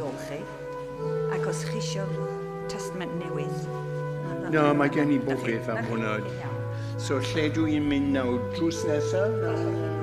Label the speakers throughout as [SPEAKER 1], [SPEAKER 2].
[SPEAKER 1] diolch chi. Ac os chi eisiau testament newydd.
[SPEAKER 2] No, mae gen i bob beth am hwnna. So lle dwi'n mynd nawr drws nesaf?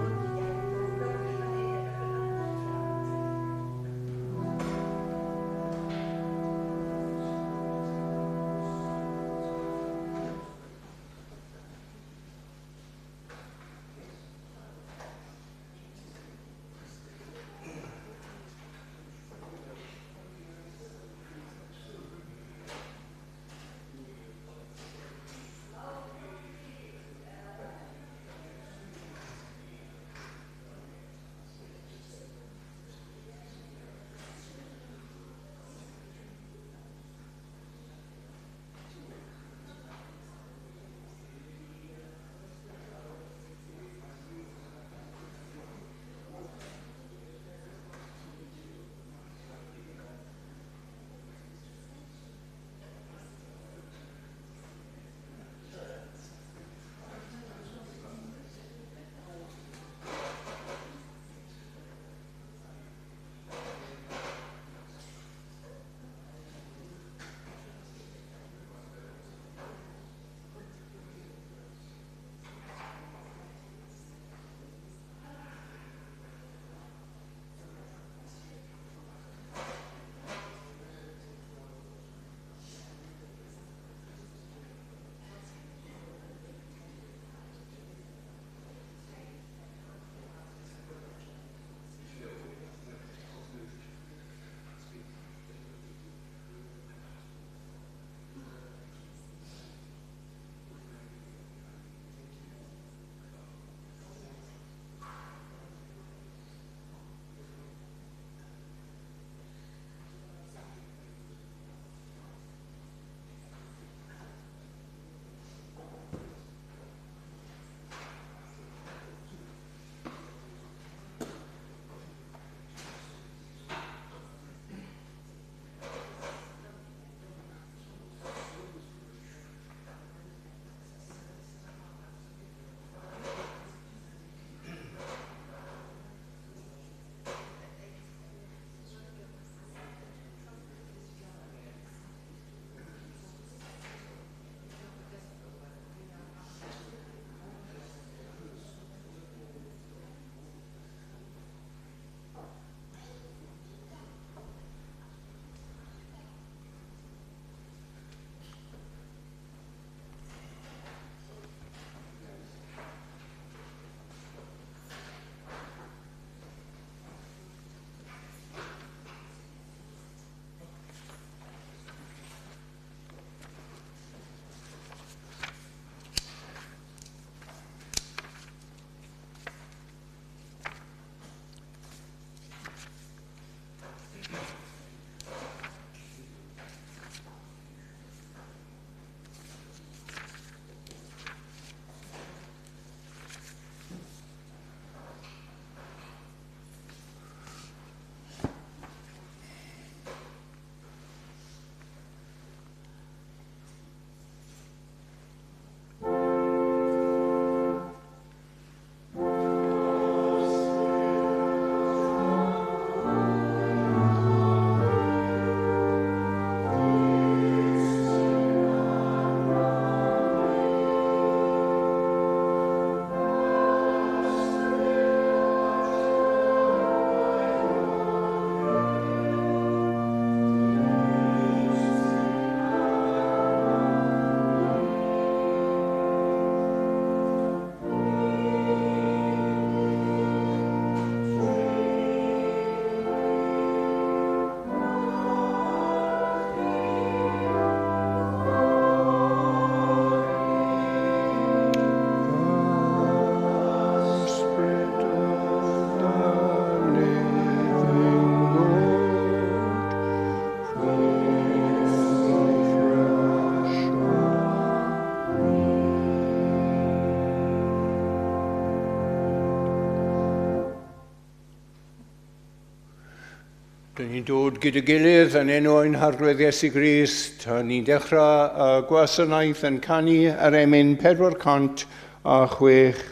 [SPEAKER 2] Dyn ni'n dod gyda gilydd yn enw ein harglwydd Iesu Grist. Ni'n dechrau gwasanaeth yn canu ar emyn 406.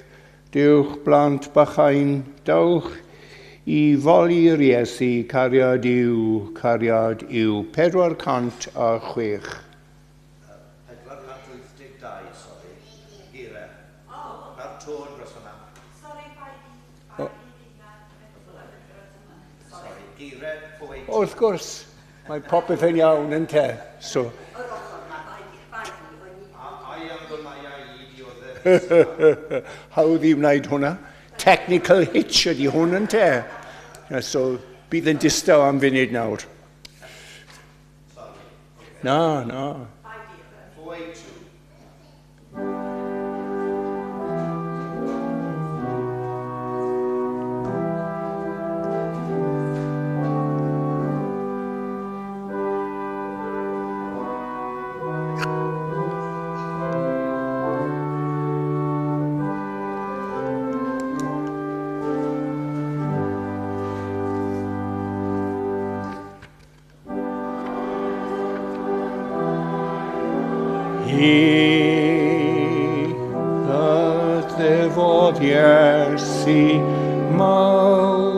[SPEAKER 2] Diwch blant bachain, dawch I foli'r Iesu cariad yw 406.
[SPEAKER 3] 482, sorry. Gira. Na'r tôn dros hwnna. Sorry, gira, 482.
[SPEAKER 2] Wrth gwrs, mae popeth yn iawn yn te. So,
[SPEAKER 3] I am the Maya i dioddef.
[SPEAKER 2] hawdd i wneud hwnna. Technical hitch ydi hwn yn te. So, bydd yn distaw am funud nawr. Na.
[SPEAKER 3] 482.
[SPEAKER 2] Hi ddefodd Iesu mawr.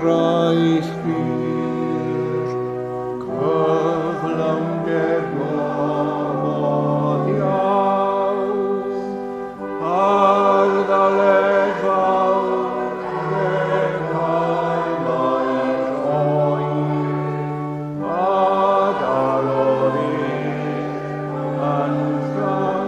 [SPEAKER 2] Roedd wir cyflawnder gofod iawn, ar ddaled fawr ddechrau mae'n rhoi, a dalodd yn ffrawn.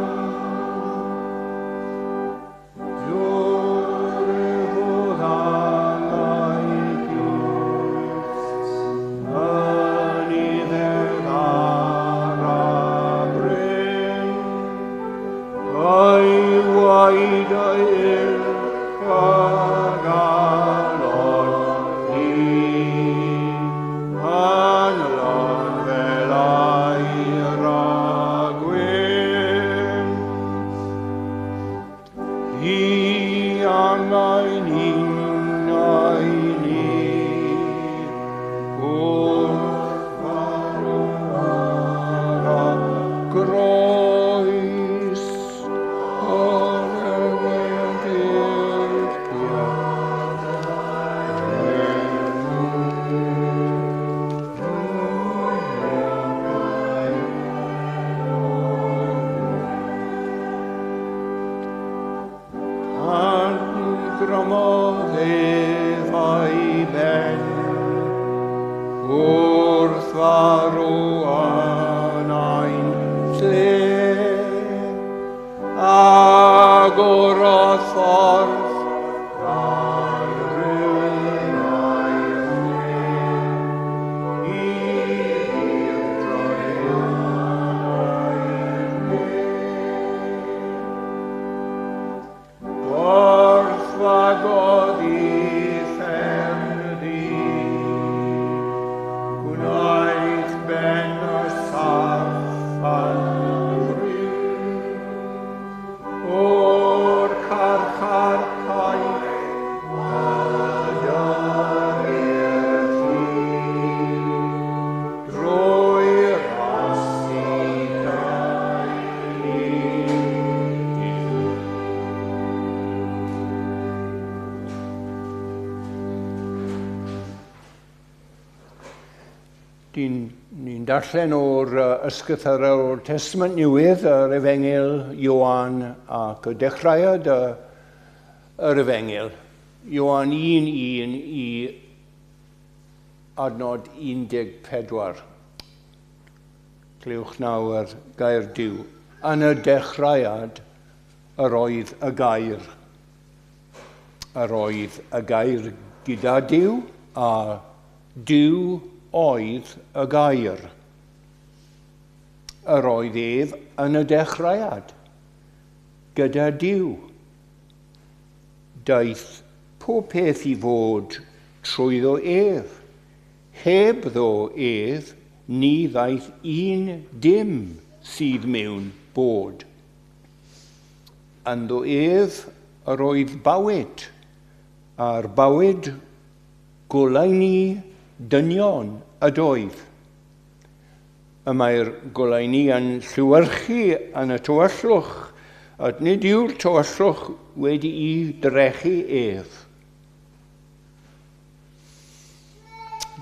[SPEAKER 2] Ni'n darllen o'r ysgythera o'r Testament Newydd, yr Efengil Ioan ac y dechreuad yr Efengil. Ioan 1:1 i adnod 14. Clywch nawr gair Duw. Yn y dechreuad yr oedd y gair. Yr oedd y gair gyda Duw a Duw oedd y gair. Yr oedd ef yn y dechreuad gyda Duw. Daeth pob peth i fod trwyddo ef. Heb ddo ef, ni ddaeth un dim sydd mewn bod. Ynddo ef yr oedd bywyd, a'r bywyd goleuni dynion y doedd. Y mae'r goleuni yn llywyrchu yn y tywyllwch, a nid yw'r tywyllwch wedi I drechu ef.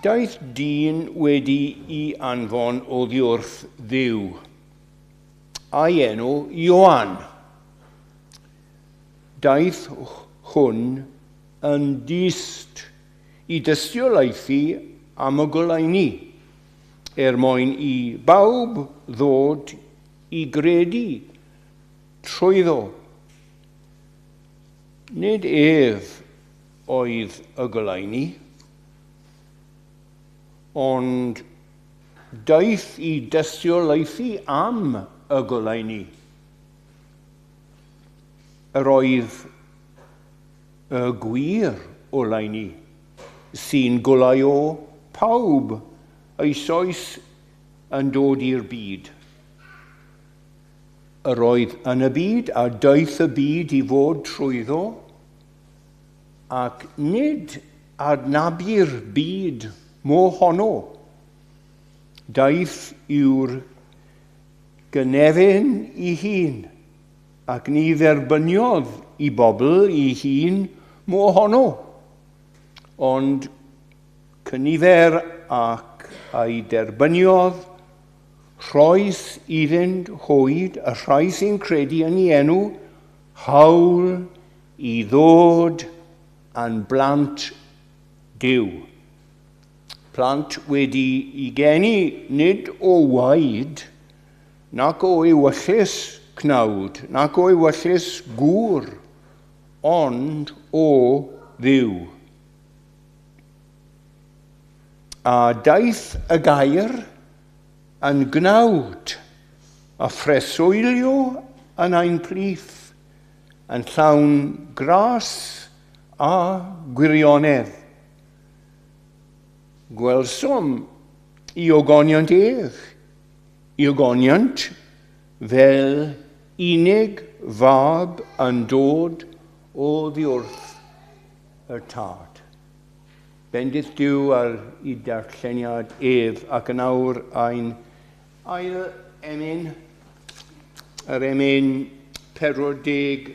[SPEAKER 2] Daeth dyn wedi I anfon oddi wrth Dduw, a'i enw Ioan. Daeth hwn yn dyst I dystiolaethu am y goleuni, mwyn I bawb ddod I gredu trwyddo. Nid ef oedd y goleuni, ond daeth I dystiolaethu am y goleuni. Yr oedd y gwir oleuni, sy'n golau o pawb eisoes yn dod i'r byd. Yr oedd yn y byd a daeth y byd I fod trwyddo, ac nid adnabu'r byd mo honno. Daeth yw'r gynefin I hun, ac ni dderbyniodd I bobl I hun mo honno. Ond cynifer ac ei derbyniodd, rhoes iddynt hwyd y rhai sy'n credu yn ei enw, hawl I ddod yn blant Duw. Plant wedi I geni nid o waed, nac o ewyllus cnawd, nac o ewyllus gŵr, ond o Dduw. A daeth y gair yn gnawd, a phreswylio yn ein plith, yn llawn gras a gwirionedd. Gwelsom I ogoniant ef, I ogoniant fel unig fab yn dod o ddiwrth y tad. Bendith Duw ar I darlleniad ef ac yn awr ein ail emyn, yr emyn 49.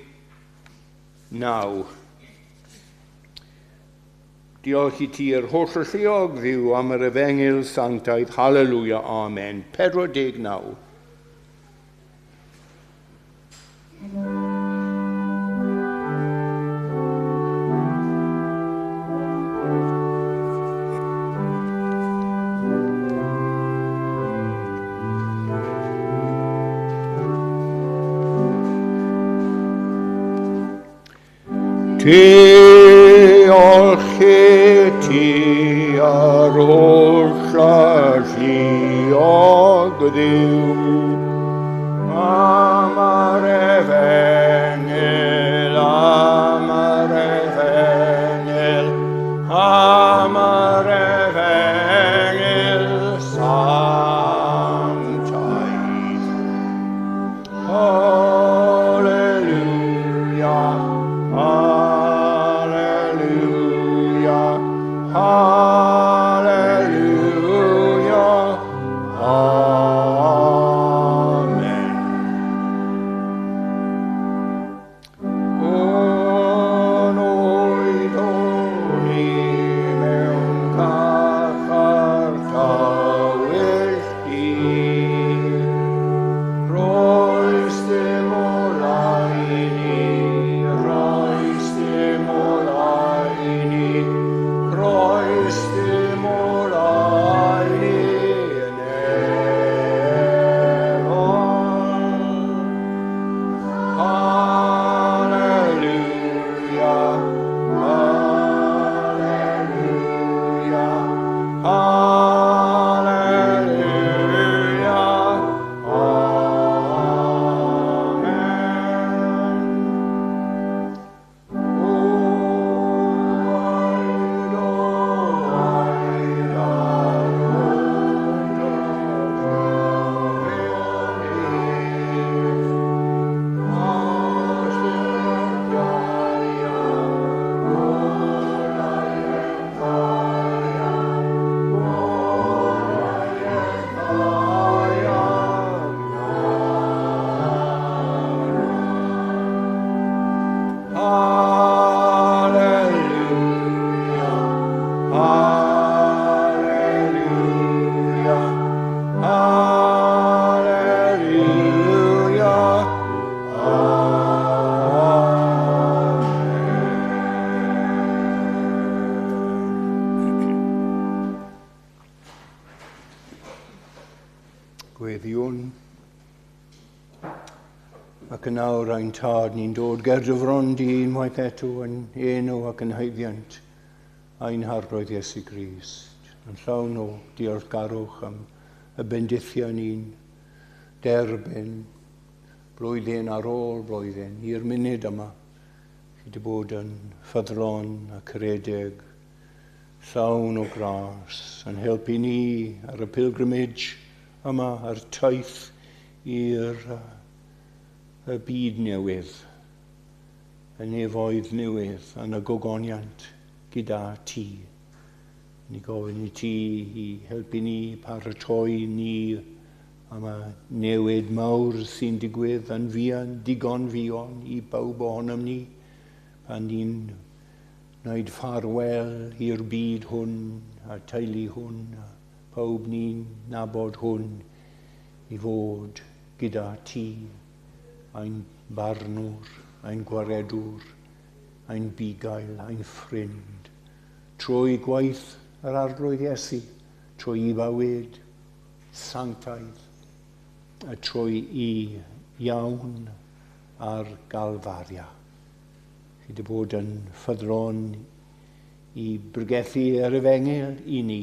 [SPEAKER 2] Diolch I ti'r holl lluog Dduw am yr efengil sanctaidd. Halleluja, amen. 49. Diolch I ti ar ôl lluog Dduw, am yr efengil, am yr efengil, am yr efengil sanctaidd. Halleluja, Halleluja, Halleluja, ac yn awr ein tad ni'n dod ger dy frondi unwaith eto yn enw ac yn haeddiant ein harroedd Iesu Grist. Yn llawn o diolchgarwch am y bendithio ni'n derbyn blwyddyn ar ôl blwyddyn i'r munud yma. Chi wedi bod yn ffyddlon a caredig, llawn o gras, yn helpu ni ar y pilgrimage yma, ar taith i'r y byd newydd, y nefoedd newydd, yn y gogoniant gyda ti. Ni gofyn i ti i helpu ni paratoi ni am y newid mawr sy'n digwydd yn fuan, digon fuan i bawb ohonom ni, pan ni'n wneud ffarwel i'r byd hwn, a teulu hwn, a pawb ni'n nabod hwn, i fod gyda ti, ein barnwr, ein gwaredwr, ein bugail, ein ffrind, trwy gwaith yr arglwydd Iesu, trwy i bywyd, sanctaidd, a trwy i iawn ar galfaria. Chi wedi bod yn ffyddlon i brygethu yr efengil i ni,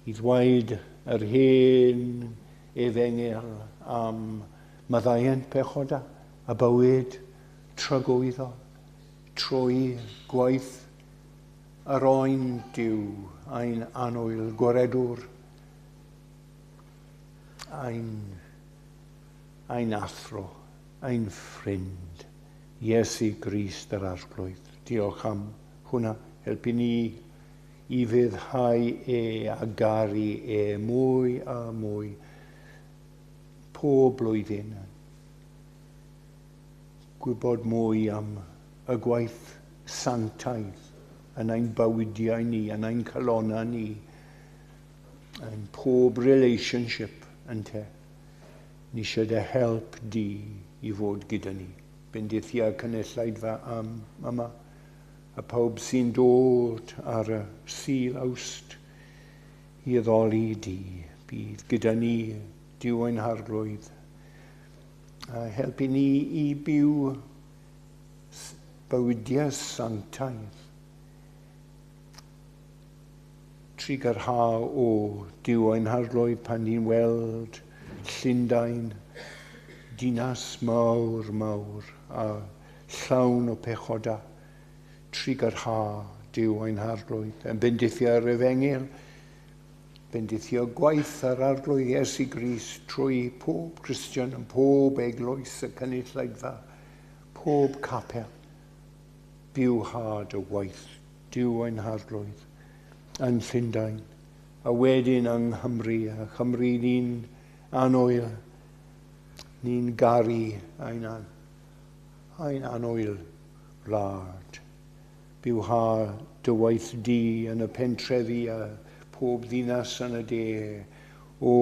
[SPEAKER 2] i ddweud yr hen efengil am maddauant pechoda, a bywyd trygwyddo, trwy gwaith yr oen diw, ein anwyl gwaredwr, ein athro, ein ffrind, Iesu Grist yr arglwydd. Diolch am hwnna, helpu ni i fyddhau a garu mwy a mwy pob blwyddyn, gwybod mwy am y gwaith sanctaidd yn ein bywydiau ni, yn ein calona ni, yn pob relationship yn te. Ni eisiau dy help di i fod gyda ni. Bendithia cynulleidfa am yma, a pawb sy'n dod ar y Sul Awst i addoli di. Bydd gyda ni diw ein harglwydd. A helpu ni i byw bywydiau sanctaidd. Trigarha o diw ein harglwydd pan ni'n weld Llundain, dinas mawr mawr a llawn o pechoda. Trigarha diw ein harglwydd yn bendithio'r efengil, bendithio gwaith yr arglwydd Iesu Grist trwy pob Christian yn pob eglwys y cynulleidfa, pob capel, bywhad y waith, diw ein harglwydd yn Llundain, a wedyn yng Nghymru, a Chymru ni'n anwyl, ni'n garu ein anwyl wlad, bywhad dy waith di yn y pentrefi a pob ddinas yn y de, o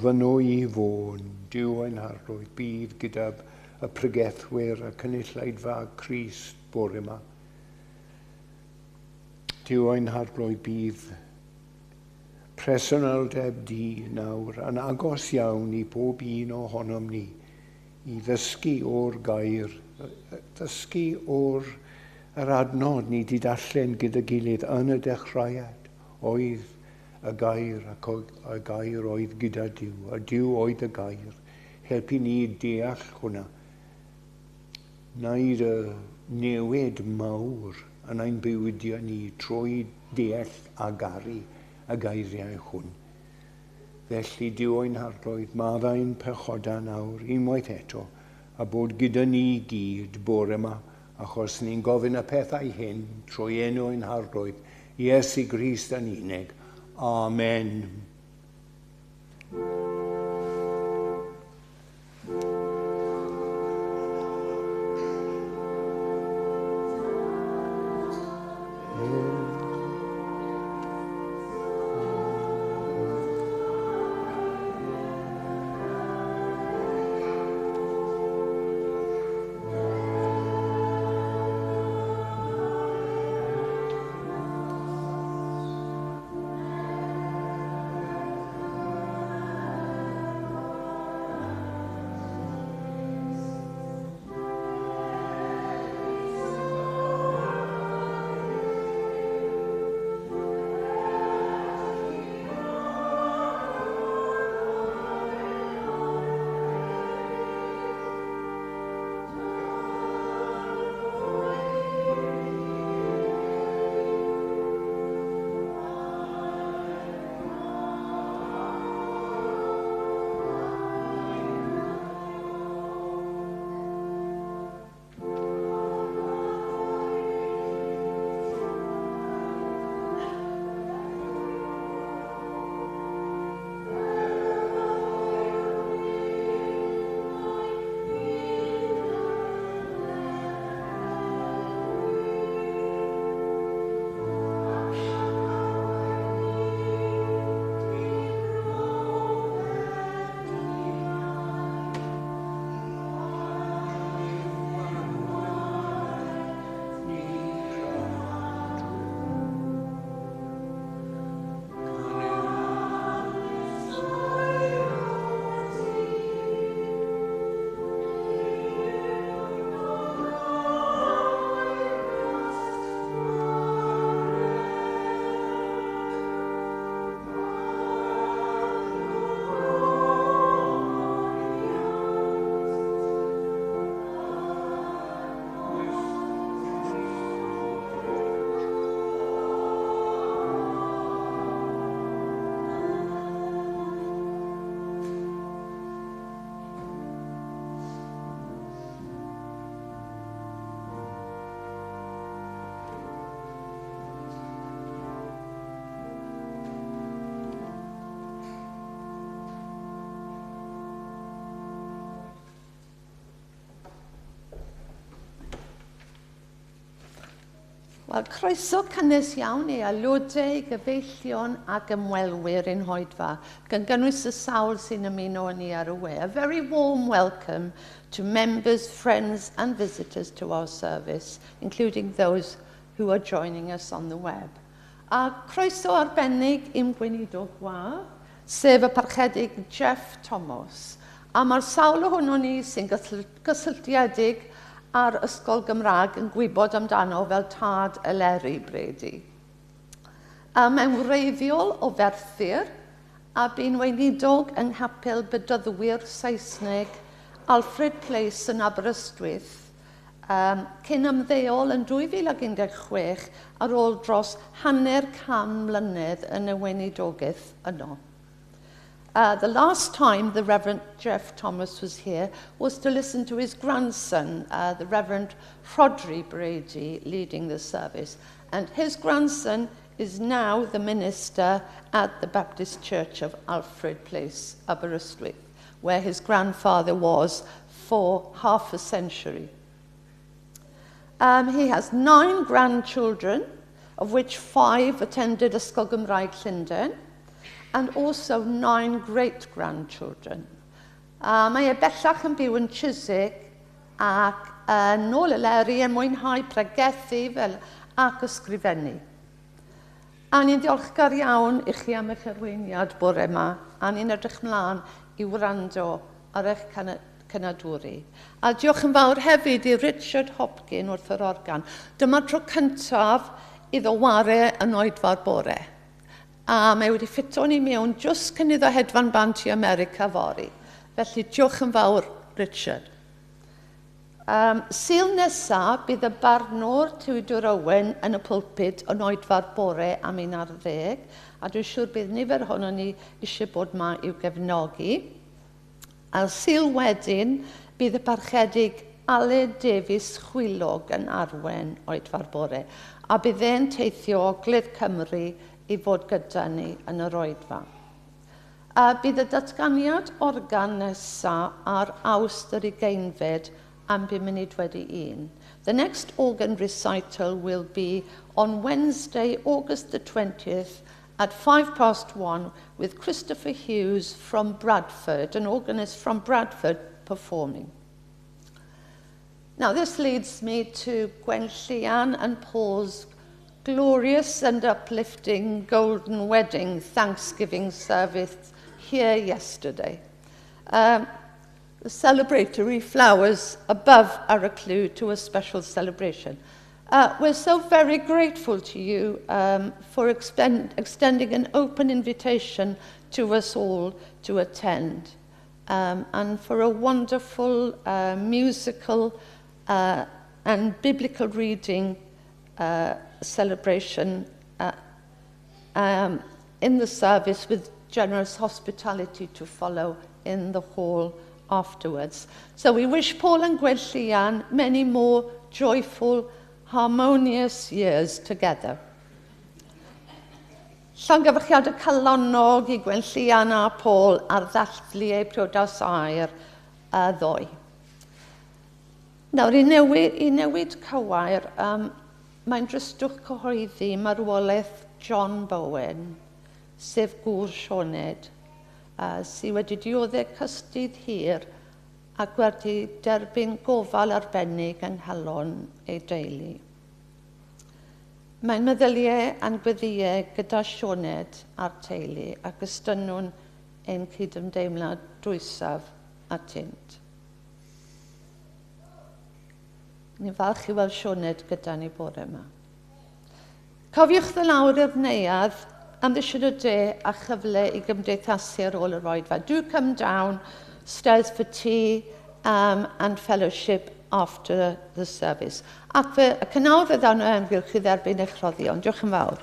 [SPEAKER 2] fyno i fôn, diw ein harglwydd, bydd gyda y pregethwyr a cynulleidfa Crist bore yma. Diw ein harglwydd, bydd presenoldeb di nawr yn agos iawn i pob un ohonom ni i ddysgu o'r gair, ddysgu o'r yr adnod ni di darllen gyda gilydd yn y dechreuad, oedd y gair ac y gair oedd gyda Dyw, a Dyw oedd y gair. Helpu ni deall hwnna. Wneud y newid mawr yn ein bywydiau ni trwy deall a garu y geiriau hwn. Felly Dyw ein harglwydd, maddau'n pechoda nawr unwaith eto, a bod gyda ni gyd bore yma, achos ni'n gofyn y pethau hyn trwy enw ein harglwydd, Iesu Grist yn unig. Amen.
[SPEAKER 4] Wel, croeso cynnes iawn i aelodau, gyfeillion ac ymwelwyr ein hoedfa, gan gynnwys y sawl sy'n ymuno ni ar y we. A very warm welcome to members, friends and visitors to our service, including those who are joining us on the web. A croeso arbennig i'n gweinidog gwadd, sef y parchedig Jeff Thomas. A mae'r sawl ohono ni sy'n gysylltiedig ar Ysgol Gymraeg yn gwybod amdano fel tad Eleri Brady. Mae'n wreiddiol o Ferthyr a bu'n weinidog yng nghapel Bedyddwyr Saesneg Alfred Place yn Aberystwyth cyn ymddeol yn 2016 ar ôl dros 100 mlynedd yn y weinidogaeth yno. The last time the Reverend Jeff Thomas was here was to listen to his grandson, the Reverend Rhodri Brady, leading the service. And his grandson is now the minister at the Baptist Church of Alfred Place, Aberystwyth, where his grandfather was for half a century. He has 9 grandchildren, of which 5 attended Ysgol Gymraeg Llundain, and also 9 great-grandchildren. Mae e bellach yn byw yn Chiswick ac nôl Eleri yn mwynhau pregethu fel ac ysgrifennu. A ni'n ddiolchgar iawn i chi am eich arweiniad bore yma, a ni'n edrych mlaen i wrando ar eich cynadwri. A diolch yn fawr hefyd i Richard Hopkin wrth yr organ. Dyma'r tro cyntaf iddo ware yn oedfa'r bore. A mae wedi ffito ni mewn jyst cyn iddo hedfan bant i America fori. Felly diolch yn fawr, Richard. Sul nesaf bydd y barnwr Tiwdwr Owen yn y pwlpid yn oedfa'r bore am 11, a dwi'n siŵr bydd nifer ohono ni eisiau bod yma i'w gefnogi. A sul wedyn bydd y parchedig Aled Davies Chwilog yn arwen oedfa'r bore, a bydd e'n teithio o Ogledd Cymru i fod gyda ni yn yr oedfa. Bydd y datganiad organ nesaf ar Awst yr 20 am 5:21. The next organ recital will be on Wednesday, August the 20th at 1:05 with Christopher Hughes from Bradford, an organist from Bradford performing. Now this leads me to Gwen Llian and Paul's glorious and uplifting Golden Wedding Thanksgiving service here yesterday. The celebratory flowers above are a clue to a special celebration. We're so very grateful to you for extending an open invitation to us all to attend, and for a wonderful musical and biblical reading celebration in the service with generous hospitality to follow in the hall afterwards. So we wish Paul and Gwen Llian many more joyful, harmonious years together. Llongyfarchiad y calonog i Gwen Llian a Paul ar ddathlu eu priodas air a ddoi. Nawr, i newid cywair, mae'n dristwch cyhoeddi marwolaeth John Bowen, sef gŵr Sioned, sydd wedi dioddau cystydd hir ac wedi derbyn gofal arbennig yng nghalon ei deulu. Mae'n meddyliau a'n gweddiau gyda Sioned a'r teulu ac ystynwn ein cydymdeimlad dwysaf a tynt. Ni'n falch i weld Sioned gyda ni bore yma. Cofiwch ddylawr i'r neuadd am ddisiad o de a chyfle i gymdeithasu ar ôl yr oedfa. Do come down, stairs for tea and fellowship after the service. Ac y cynnal fe ddawn o ymgylch i dderbyn eich rhoddion. Diolch yn fawr.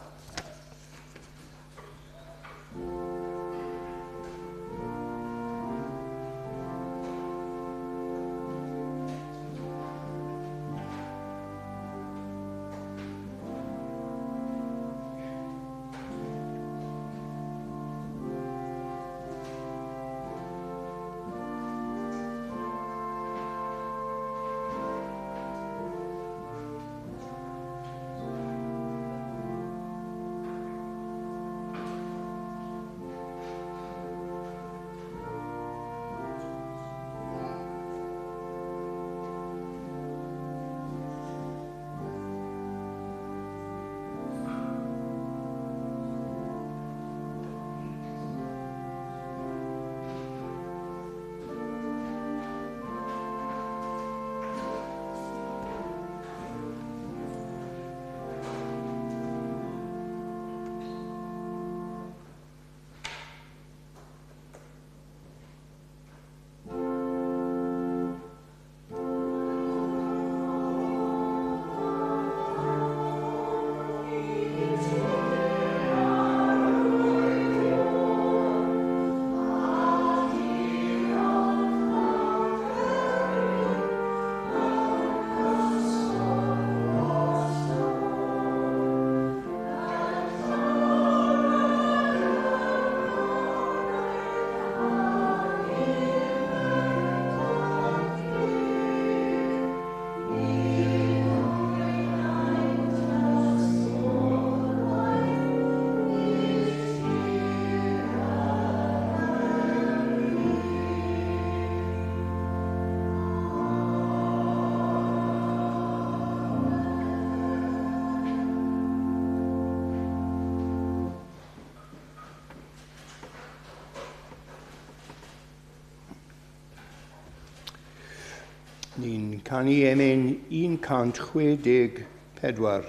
[SPEAKER 2] canu emyn 164.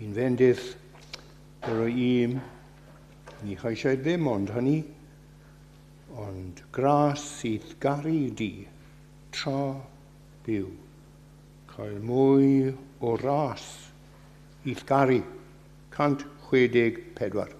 [SPEAKER 2] Un fendydd, yr o ni chaisiau ddim ond hynny, ond gras sydd gari di, tra byw. Cael mwy o ras sydd gari, 164.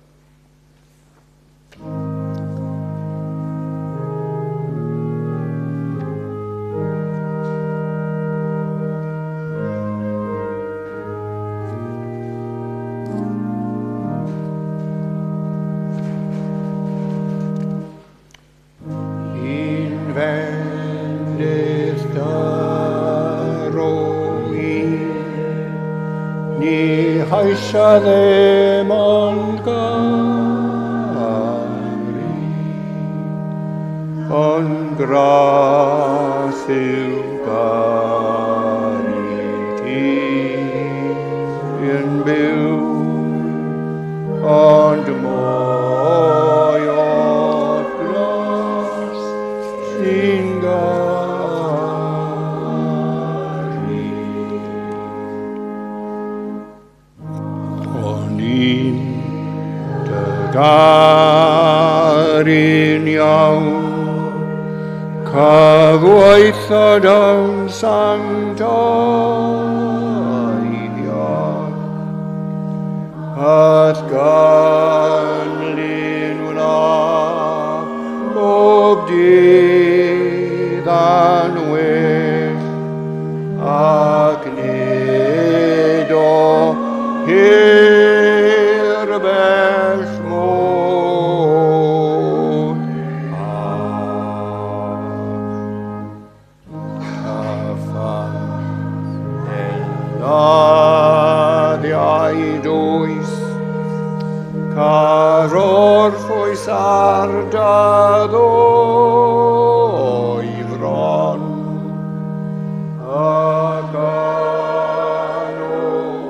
[SPEAKER 5] Haisa ddim ond gari, ond gras yw gari ti yn byw, ond mwy o glas sy'n gari. Garin iawn, cyfweithod o'n sanctaidd, at ganlyn wna bob dydd anwell, ac nid o hir bell Car o'r ffwys ar dad o'i fron, ac Canol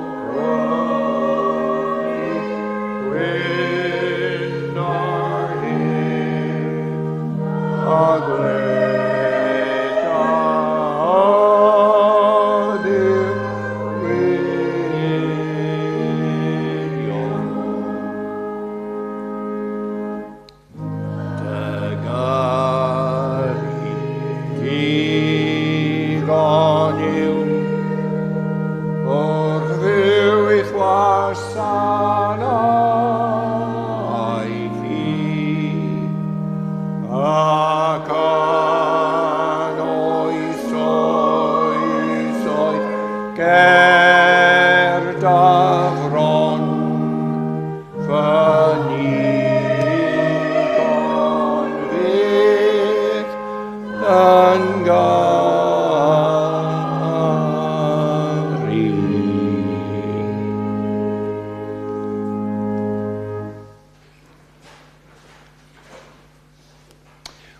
[SPEAKER 5] gwyn ar hyn, a gwed adyr wirion.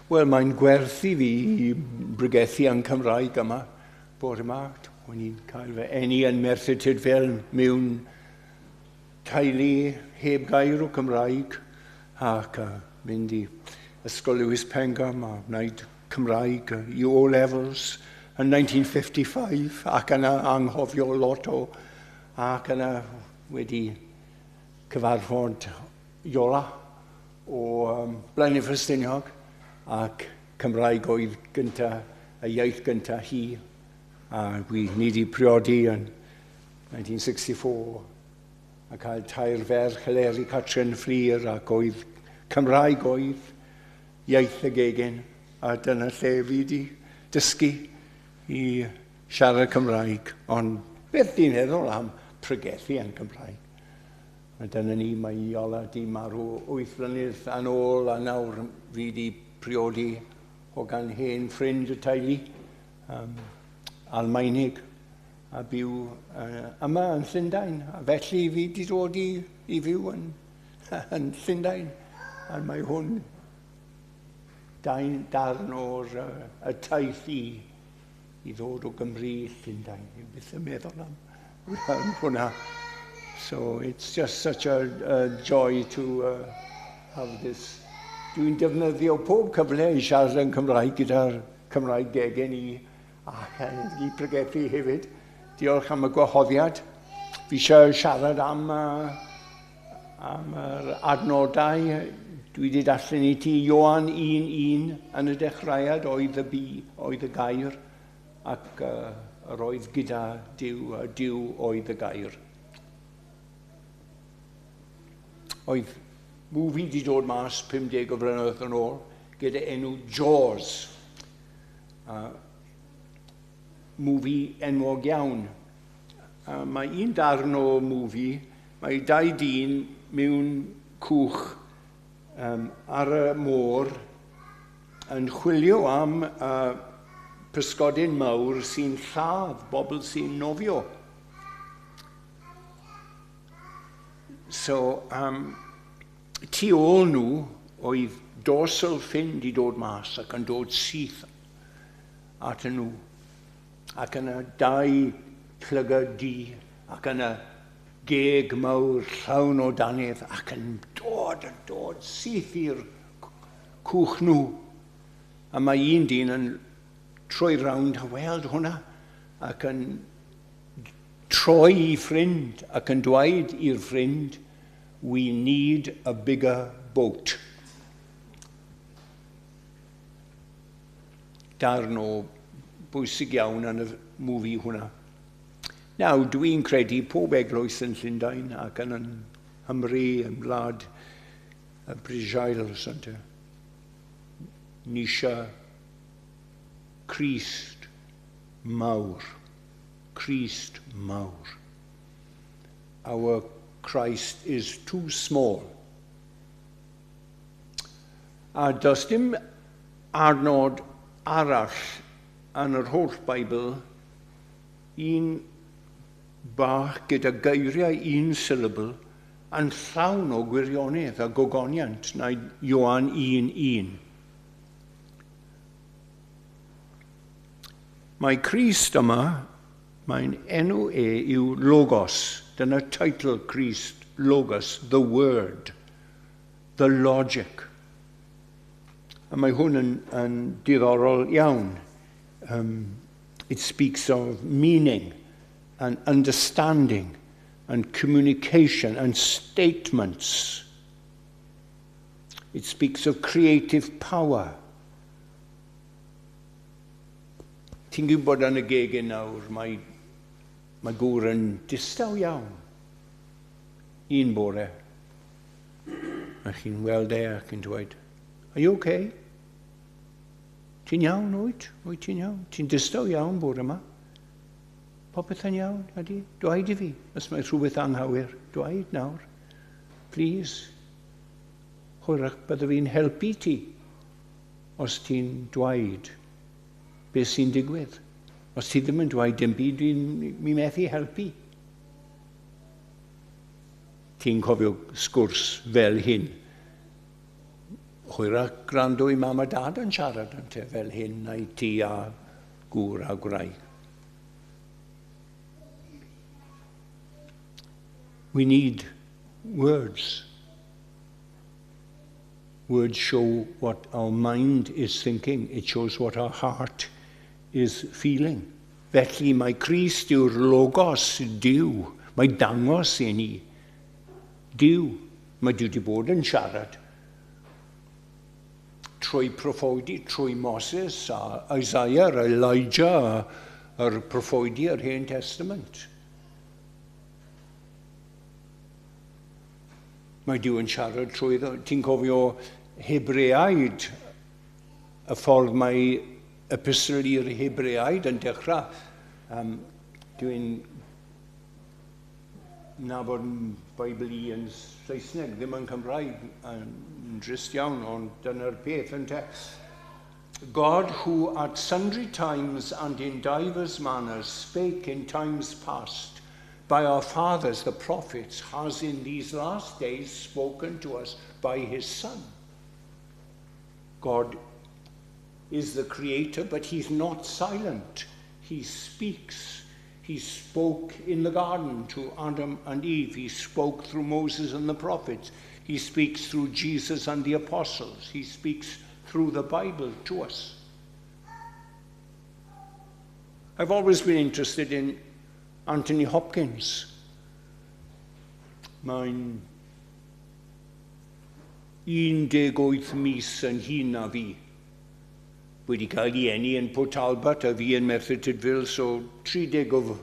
[SPEAKER 2] Wel, mae'n gwerthu fi i brygethu yn Cymraeg yma, bod yma. O'n i'n cael fy eni yn Merthyr Tydfil mewn teulu heb gair o Cymraeg, ac mynd i ysgol Lewis Pengam a wneud Cymraeg i O-levels yn 1955, ac yna anghofio lot o, ac yna wedi cyfarfod Iola o Blaenau Ffestiniog, ac Cymraeg oedd gynta, y iaith gynta hi, a ni wedi priodi yn 1964 a cael tair ferch Heleri Catrin Fflir, ac oedd Cymraeg oedd iaith y gegin, a dyna lle fi wedi dysgu i siarad Cymraeg, ond beth di'n meddwl am pregethu yn Cymraeg. A dyna ni, mae Iola di marw 8 mlynedd yn ôl, a nawr fi wedi priodi o gan hen ffrind y teulu, Almaenig, a byw yma yn Llundain. A felly fi wedi dod i fyw yn Llundain, a mae hwn darn o'r y taith i ddod o Gymru i Llundain. Fi'n byth yn meddwl am hwnna. So it's just such a joy to have this. Dwi'n defnyddio pob cyfle i siarad yn Cymraeg gyda'r Cymraeg gegen i, ac i pregethu hefyd. Diolch am y gwahoddiad. Fi eisiau siarad am yr adnodau. Dwi wedi darllen i ti Ioan 1:1 yn y dechreuad oedd y gair ac yr oedd gyda Duw a Duw oedd y gair. Oedd movie wedi dod mas 50 o flynyddoedd yn ôl gyda enw Jaws. Movie enwog iawn. Mae un darn o movie, mae 2 dyn mewn cwch ar y môr yn chwilio am pysgodyn mawr sy'n lladd bobl sy'n nofio. So, tu ôl nhw oedd dorsal fin di dod mas ac yn dod syth at nhw. Ac yna 2 plygad du ac yna geg mawr llawn o danydd ac yn dod syth i'r cwch nhw. A mae un dyn yn troi rownd a weld hwnna ac yn troi I ffrind ac yn dweud i'r ffrind, we need a bigger boat. Darn o bwysig iawn yn y movie hwnna. Nawr, dwi'n credu pob eglwys yn Llundain ac yn Nghymru, yn wlad y Brisiail, ni eisiau Crist mawr. Crist mawr. Our Christ is too small. A does dim adnod arall yn yr holl Beibl, un bach gyda geiriau un syllable yn llawn o gwirionedd a gogoniant na Ioan 1:1. Mae Crist yma, mae'n enw yw Logos. Dyna teitl Crist, Logos, the Word, the Logic. A mae hwn yn diddorol iawn. It speaks of meaning and understanding and communication and statements. It speaks of creative power. Ti'n gwybod yn y gegin nawr, mae gŵr yn distaw iawn. Un bore. A chi'n weld ac yn dweud, are you okay? Ti'n iawn, wyt? Wyt ti'n iawn? Ti'n distaw iawn bore yma? Popeth yn iawn, ydy? Dweud I fi, os mae rhywbeth anghywir. Dweud nawr. Please. Hwyrach, bydda fi'n helpu ti os ti'n dweud beth sy'n digwydd. Os ti ddim yn dweud dim byd, mi methu helpu. Ti'n cofio sgwrs fel hyn. Hwyrach gwrando I mam a dad yn siarad yn te fel hyn, neu ti a gŵr a gwraig. We need words. Words show what our mind is thinking. It shows what our heart is feeling. Felly mae Crist yw'r logos Duw. Mae dangos I ni. Duw. Mae Duw wedi bod yn siarad. Trwy proffodi, trwy Moses a Isaiah, a Elijah, a'r proffodi yr Hen Testament. Mae Duw yn siarad trwy ddo. Ti'n cofio Hebreaid, y ffordd mae epistol i'r Hebreaid yn dechrau. Dwi'n nabod Beibl I yn Saesneg, ddim yn Cymraeg, yn drist iawn, ond dyna'r peth yn te. God, who at sundry times and in divers manners spake in times past by our fathers, the prophets, has in these last days spoken to us by his Son. God is the creator, but he's not silent. He speaks. He spoke in the garden to Adam and Eve. He spoke through Moses and the prophets. He speaks through Jesus and the apostles. He speaks through the Bible to us. I've always been interested in Anthony Hopkins. Mae'n 18 mis yn hyn na fi. Wedi cael ei eni yn Port Talbot a fi yn Merthyr Tydfil, so 30 o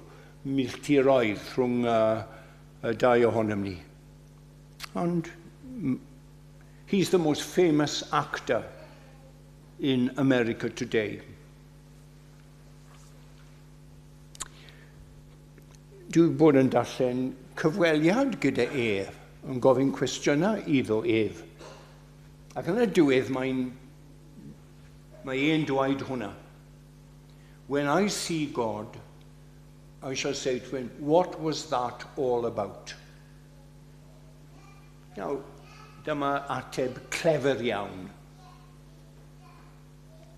[SPEAKER 2] milltiroedd rhwng y dau ohonom ni. And he's the most famous actor in America today. Dwi bod yn darllen cyfweliad gyda yn gofyn cwestiynau iddo ef. Ac yn y diwedd mae e'n dweud hwnna. When I see God, I shall say to him, what was that all about? Now, dyma ateb clefer iawn.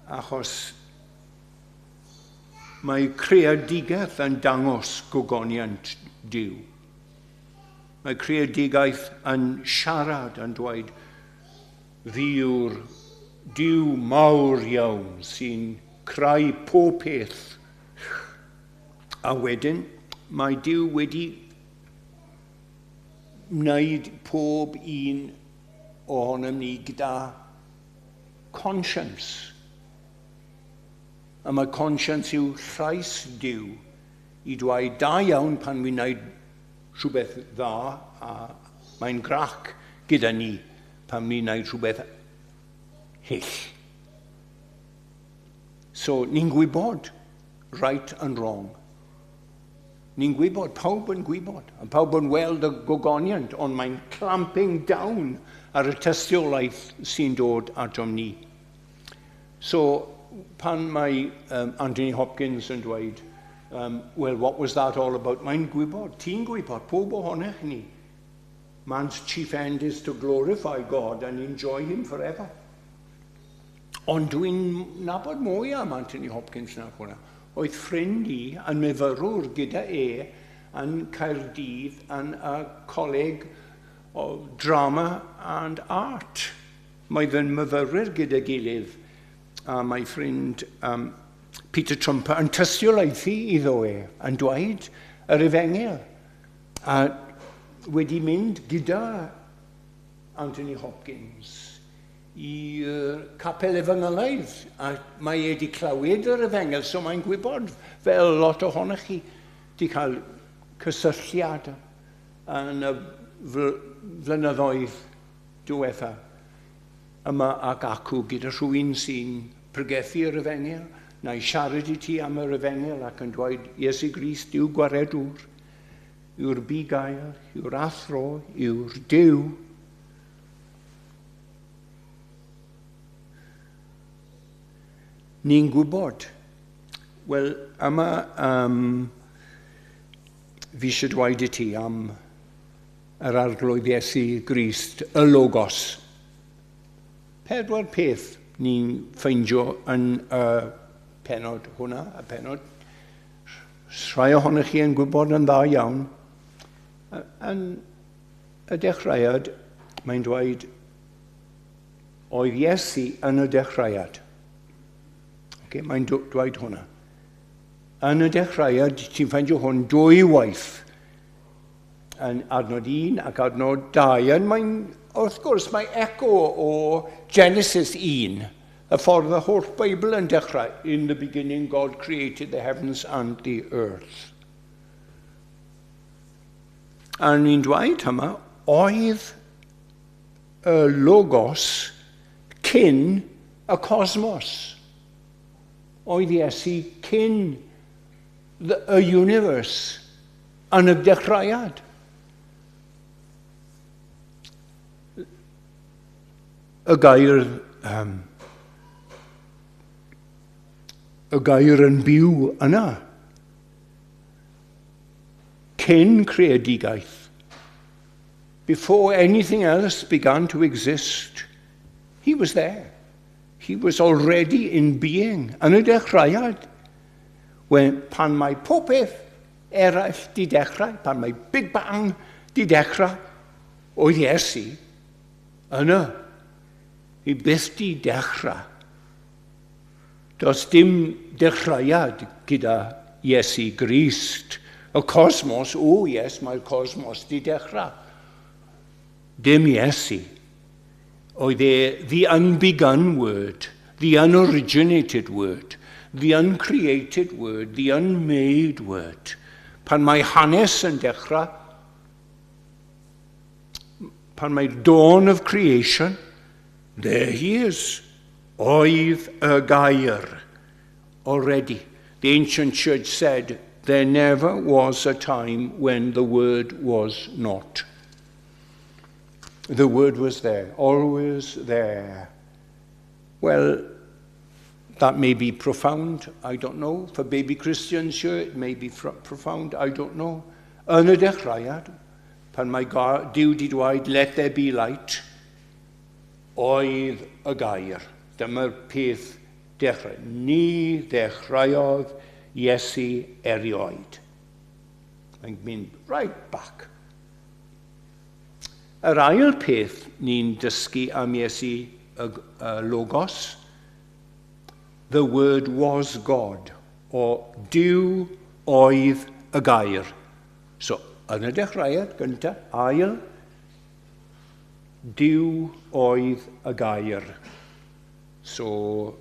[SPEAKER 2] Achos mae creadigaeth yn dangos gogoniant Duw. Mae creadigaeth yn siarad yn dweud, fi yw'r Duw mawr iawn sy'n creu pob peth. A wedyn, mae Duw wedi wneud pob un ohonom ni gyda conscience. A mae conscience yw llais Duw I dweud da iawn pan wi'n wneud rhywbeth dda, a mae'n grac gyda ni pan wi'n wneud rhywbeth hyll. So, ni'n gwybod right and wrong. Ni'n gwybod, pawb yn gwybod, a pawb yn weld y gogoniant, ond mae'n clamping down ar y tystiolaeth sy'n dod atom ni. So, pan mae Anthony Hopkins yn dweud, well, what was that all about? Mae'n gwybod, ti'n gwybod, pob ohonych ni. Man's chief end is to glorify God and enjoy him forever. Ond dwi'n nabod mwy am Anthony Hopkins na hwnna. Oedd ffrind I yn myfyrwr gyda yn Caerdydd yn y coleg o drama and art. Mae fe'n myfyrwyr gyda gilydd. A mae ffrind Peter Trumper yn tystiolaethu iddo yn dweud yr Efengil. A wedi mynd gyda Anthony Hopkins i'r capel Efengylaidd, a mae wedi clywed yr Efengil, so mae'n gwybod fel lot ohonych chi wedi cael cysylltiad yn y flynyddoedd diwetha yma ac acw gyda rhywun sy'n pregethu'r Efengil, neu siarad I ti am yr Efengil ac yn dweud Iesu Grist yw gwaredwr, yw'r bugail, yw'r athro, yw'r Duw. Ni'n gwybod, wel, yma fi eisiau dweud I ti am yr arglwydd Iesu Grist, y logos. 4 peth ni'n ffeindio yn y penod hwnna, y penod. Rhai ohonych chi yn gwybod yn dda iawn. Yn y dechreuad, mae'n dweud, oedd Iesu yn y dechreuad. Okay, mae'n dweud hwnna. Yn y dechreuad, ti'n ffeindio hwn 2 waith. Yn adnod 1 ac adnod 2. Wrth gwrs, mae echo o Genesis 1. Y ffordd y holl Beibl yn dechrau. In the beginning, God created the heavens and the earth. A ni'n dweud yma, oedd y logos cyn y cosmos. Oedd Iesu cyn y universe yn y dechreuad. Y gair yn byw yna. Cyn creadigaeth. Before anything else began to exist, he was there. He was already in being. Yn y dechreuad, pan mae popeth eraill di dechrau, pan mae Big Bang di dechrau, oedd Iesu yna. I byth di dechrau. Does dim dechreuad gyda Iesu Grist. Y cosmos, o yes, mae'r cosmos di dechrau. Dim Iesu. Oedd the unbegun word, the unoriginated word, the uncreated word, the unmade word. Pan mae hanes yn dechrau, pan mae'r dawn of creation, there he is. Oedd y gair. Already, the ancient church said, there never was a time when the word was not. The word was there, always there. Well, that may be profound, I don't know. For baby Christians, sure, it may be profound, I don't know. Yn y dechreuad, pan mae Duw di dweud, let there be light, oedd y gair. Dyma'r peth dechrau. Ni dechreuodd Iesu erioed. Mae'n mynd right back. Yr ail peth ni'n dysgu am Iesu Logos, the word was God, o Duw oedd y gair. So, yn y dechreuad, gyntaf, ail, Duw oedd y gair. So,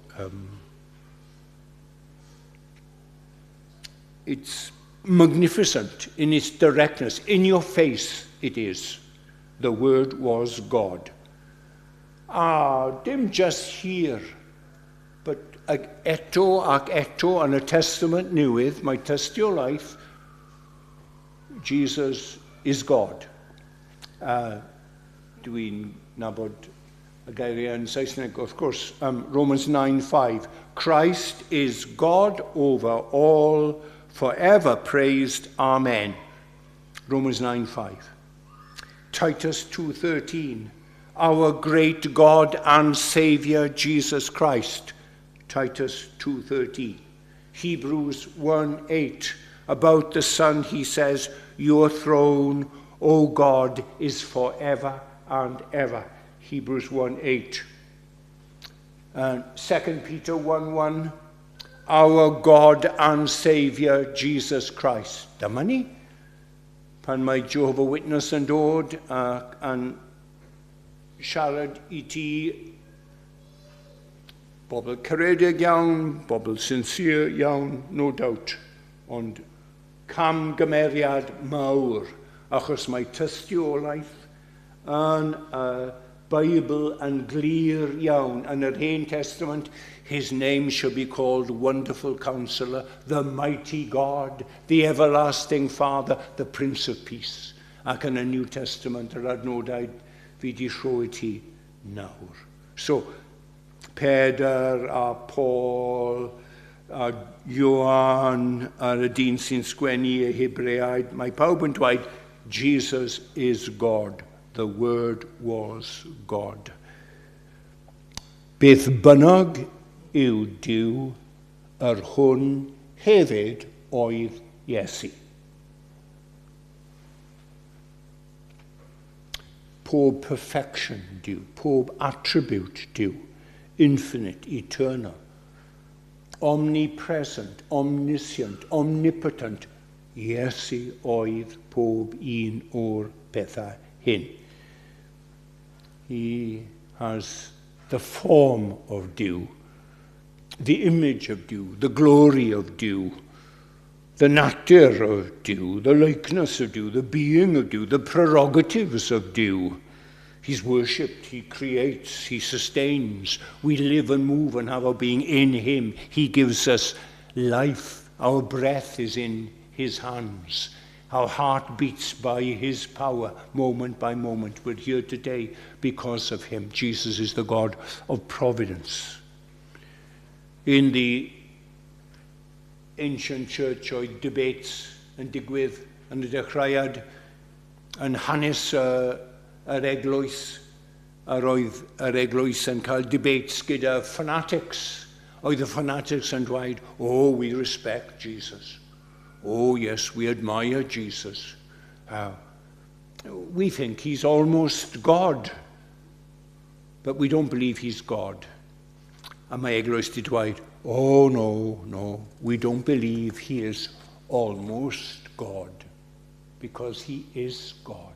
[SPEAKER 2] it's magnificent in its directness. In your face it is. The word was God. Dim just here, but eto ac eto yn y Testament Newydd, mae tystiolaeth, Jesus is God. Dwi'n nabod y geiriau yn Saesneg, of course, Romans 9:5. Christ is God over all, forever praised, Amen. Romans 9:5. Titus 2:13. Our great God and Saviour, Jesus Christ. Titus 2:13. Hebrews 1:8. About the Son, he says, your throne, O God, is forever and ever. Hebrews 1:8. 2 Peter 1:1. Our God and Saviour, Jesus Christ. Dyma ni. Pan mae Jehovah Witness yn dod yn siarad I ti, bobl caredig iawn, bobl sincere iawn, no doubt, ond camgymeriad mawr, achos mae tystiolaeth yn Bible yn glir iawn. Yn yr Hen Testament, his name shall be called Wonderful Counselor, the Mighty God, the Everlasting Father, the Prince of Peace. Ac yn y New Testament, yr adnodau fi di rhoi ti nawr. So, Pedr a Paul a Ioan a'r y dyn sy'n sgwennu y Hebreaid, mae pawb yn dweud, Jesus is God. The word was God. Beth bynnag yw Duw, yr hwn hefyd oedd Iesu. Pob perfection Duw, pob attribute Duw, infinite, eternal, omnipresent, omniscient, omnipotent, Iesu oedd pob un o'r bethau hyn. He has the form of Duw, the image of Duw, the glory of Duw, the nature of Duw, the likeness of Duw, the being of Duw, the prerogatives of Duw. He's worshipped, he creates, he sustains. We live and move and have our being in him. He gives us life. Our breath is in his hands. Our heart beats by his power, moment by moment. We're here today because of him. Jesus is the God of providence. In the ancient church, oedd debates yn digwydd yn y dechreuad yn hanes yr Eglwys, yr oedd yr Eglwys yn cael debates gyda fanatics. Oedd y fanatics yn dweud, oh, we respect Jesus. Oh, yes, we admire Jesus. We think he's almost God, but we don't believe he's God. A mae Eglwys di dweud, Oh, no, no. We don't believe he is almost God, because he is God.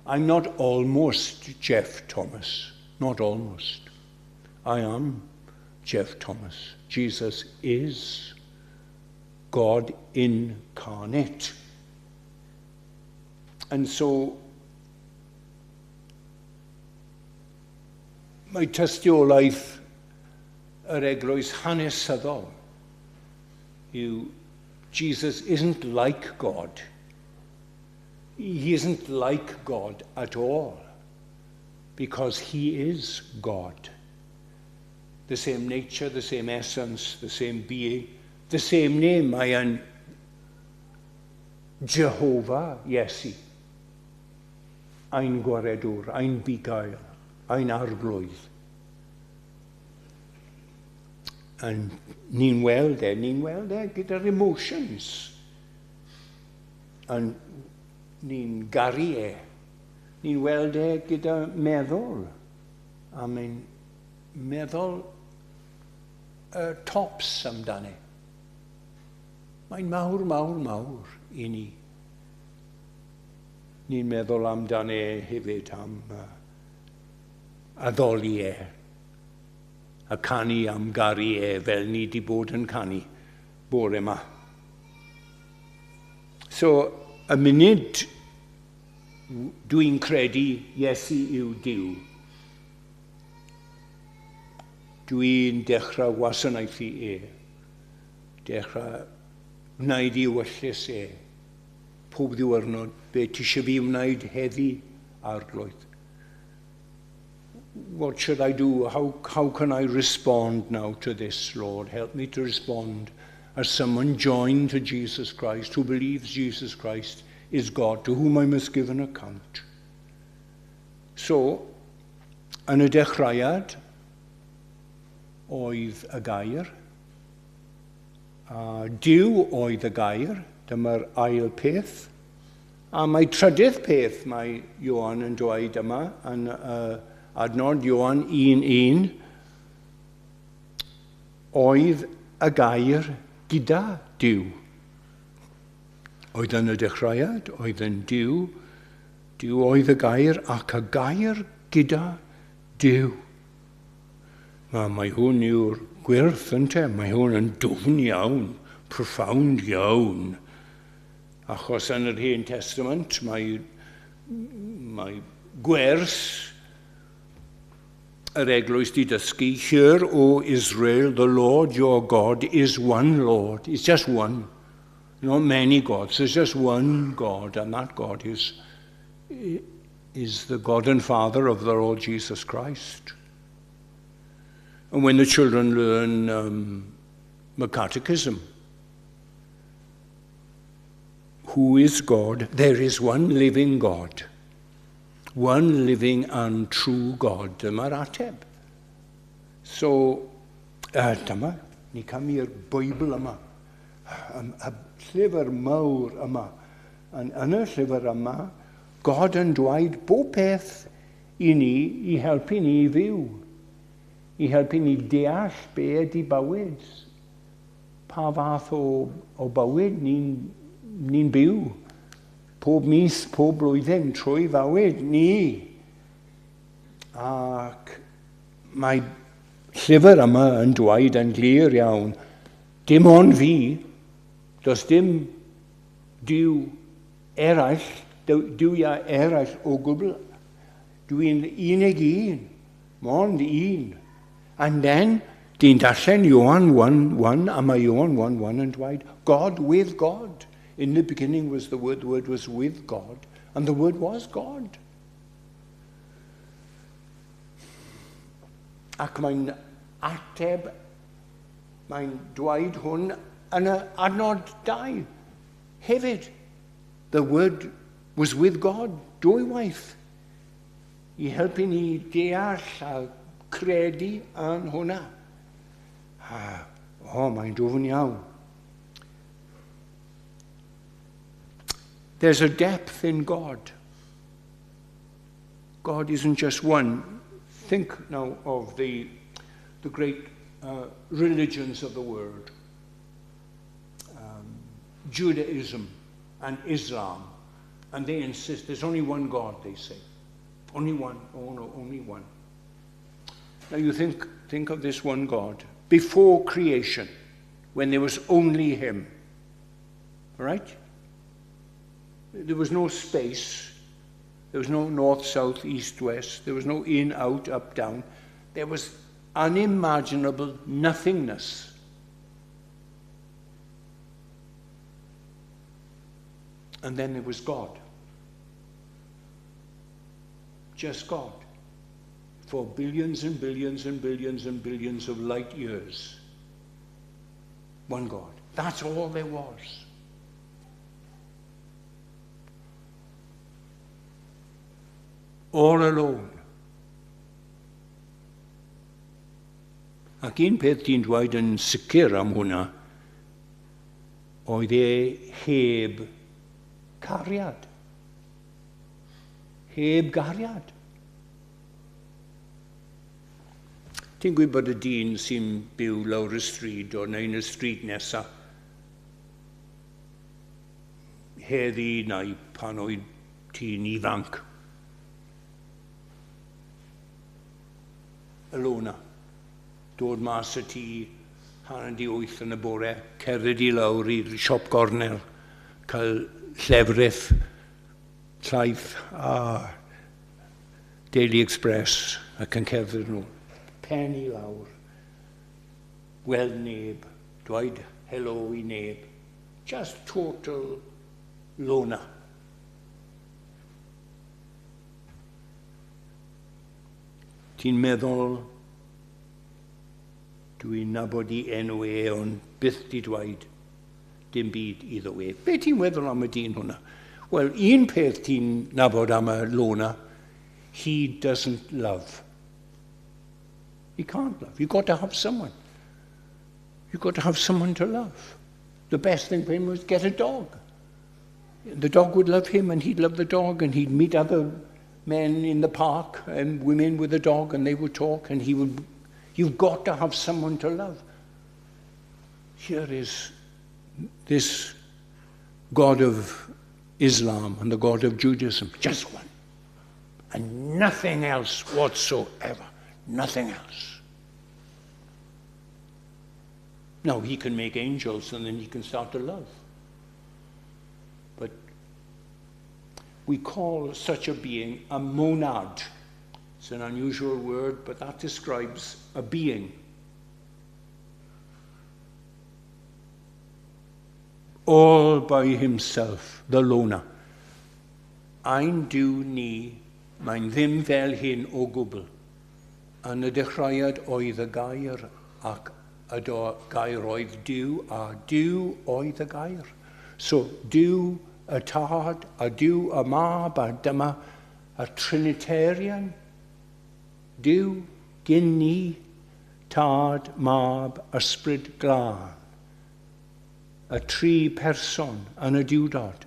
[SPEAKER 2] I'm not almost Jeff Thomas. Not almost. I am Jeff Thomas. Jesus is God incarnate. And so, mae tystiolaeth yr Eglwys hanesyddol yw Jesus isn't like God. He isn't like God at all, because he is God. The same nature, the same essence, the same being, the same name. Mae yn Jehovah Iesu. Ein gwaredwr, ein bugail, ein arglwydd. And ni'n weld e gyda'r emotions. And ni'n garu e. Ni'n weld e gyda meddwl. A mae'n meddwl tops amdani. Mae'n mawr, mawr, mawr i ni. Ni'n meddwl amdani hefyd am addoli e. A canu am garu e fel ni di bod yn canu bore yma. So, y munud dwi'n credu Iesu yw Duw, dwi'n dechrau wasanaethu e, dechrau wneud i wyllus e, pob ddiwrnod, be ti eisiau fi wneud heddi arglwydd. What should I do? How can I respond now to this, Lord? Help me to respond as someone joined to Jesus Christ, who believes Jesus Christ is God, to whom I must give an account. So, yn y dechreuad, oedd y gair. Duw oedd y gair, dyma'r ail peth. A mae trydydd peth mae Ioan yn dweud yma, yn adnod Ioan 1:1, oedd y gair gyda Duw. Oedd yn y dechreuad, oedd yn Duw, Duw oedd y gair, ac y gair gyda Duw. Mae hwn yw'r gwirth yn te, mae hwn yn dwfn iawn, profound iawn. Achos yn yr Hen Testament mae gwers yr Eglwys di dysgu, Hear, O Israel, the Lord your God is one Lord. It's just one. Not many gods. There's just one God, and that God is the God and Father of the Lord Jesus Christ. And when the children learn the catechism, who is God? There is one living God. One living and true God. Dyma'r ateb. So, dyma, ni cam i'r Beibl yma. Y llyfr mawr yma. Yn y llyfr yma, God yn dweud bob peth i ni, i helpu ni i fyw. I helpu ni deall be ydi bywyd. Pa fath o bywyd ni'n byw. Pob mis, pob blwyddyn, trwy fywyd ni. Ac mae llyfr yma yn dweud yn glir iawn, dim ond fi, does dim Duw eraill, Duwia eraill o gwbl. Dwi'n unig un, mond un. And then, di'n darllen Ioan 1:1, a mae Ioan 1:1 yn dweud, God with God. In the beginning was the Word was with God, and the Word was God. Ac mae'n ateb, mae'n dweud hwn yn y adnod 2. Hefyd, the Word was with God, dwywaith. I helpu ni deall a credu yn hwnna. Mae'n dwfn iawn. There's a depth in God. God isn't just one. Think now of the great religions of the world. Judaism and Islam. And they insist there's only one God, they say. Only one. Oh no, only one. Now you think of this one God. Before creation, when there was only him. Right? There was no space. There was no north, south, east, west. There was no in, out, up, down. There was unimaginable nothingness. And then there was God. Just God. For billions and billions and billions and billions of light years. One God. That's all there was. All alone. Ac un peth ti'n dweud yn sicr am hwnna, oedd e heb cariad. Heb gariad. Ti'n gwybod y dyn sy'n byw lawr y stryd o neu'n y stryd nesa? Heddi neu pan oedd ti'n ifanc. Ylona. Dod mas y tŷ, hanner di 8 yn y bore, cerdded i lawr i'r siop gornel, cael llefrith, traeth a Daily Express ac yn cerdded nhw. Pen i lawr, gweld neb, dweud hello i neb. Just total lona. Ti'n meddwl, dwi'n nabod i enw e, ond byth di dweud dim byd iddo e. Be ti'n meddwl am y dyn hwnna? Wel, un peth ti'n nabod am y lona, he doesn't love. He can't love. You've got to have someone. You've got to have someone to love. The best thing for him was get a dog. The dog would love him and he'd love the dog, and he'd meet other men in the park and women with a dog, and they would talk, and he would... You've got to have someone to love. Here is this God of Islam and the God of Judaism, just one. And nothing else whatsoever. Nothing else. Now, he can make angels and then he can start to love. But we call such a being a monad. It's an unusual word, but that describes a being. All by himself, the lona. Ein du ni, mae'n ddim fel hyn o gwbl. Yn y dechreuad oedd y gair, ac y gair oedd Duw, a Duw oedd y gair. So, Duw y tad, a Duw y mab, a dyma y Trinitarian. Duw, gyn ni, tad, mab, ysbryd glân. Y tri person yn y diwdod.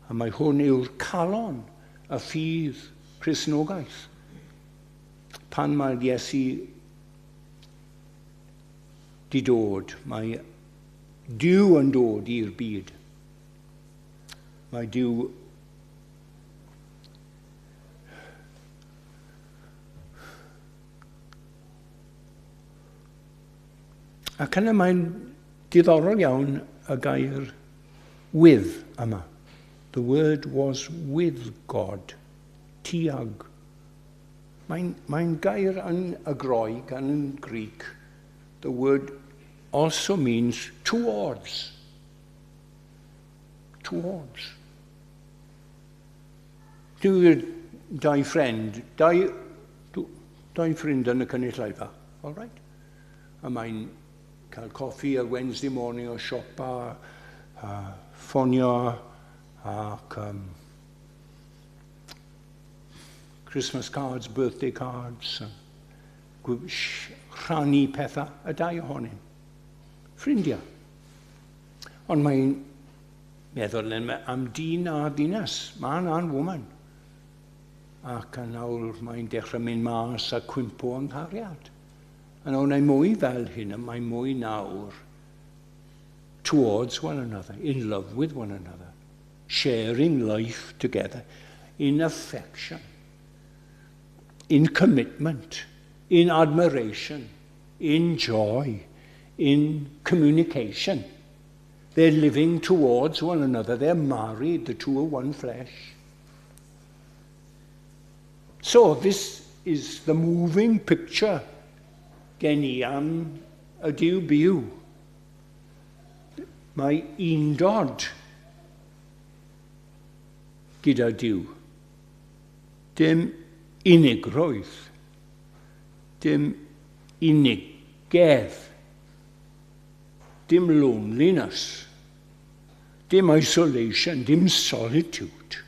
[SPEAKER 2] A mae hwn yw'r calon, y ffydd Cristnogaeth. Pan mae'r Iesu di dod, mae Duw yn dod i'r byd. Mae Duw ac yna mae'n diddorol iawn y gair with yma. The word was with God. Tiag. Mae'n gair yn y Groeg and yn Greek. The word also means towards. Towards. Dwi'n dau ffrind, dau ffrind yn y cynulleidfa, all right? A mae'n cael coffi ar Wednesday morning o siopa, ffonio ac Christmas cards, birthday cards, rhannu pethau, y dau ohonyn. Ffrindiau. Ond mae'n meddwl am dyn a ddinas, man and woman. Ac yn nawr mae'n dechrau mynd mas a cwympo yng nghariad. A nawr, neu mwy fel hyn, a mae mwy nawr towards one another, in love with one another, sharing life together in affection, in commitment, in admiration, in joy, in communication. They're living towards one another. They're married. The two are one flesh. So this is the moving picture gen I am y Duw byw. Mae undod gyda Duw. Dim unigrwydd. Dim unigedd. Dim loneliness. Dim isolation. Dim solitude.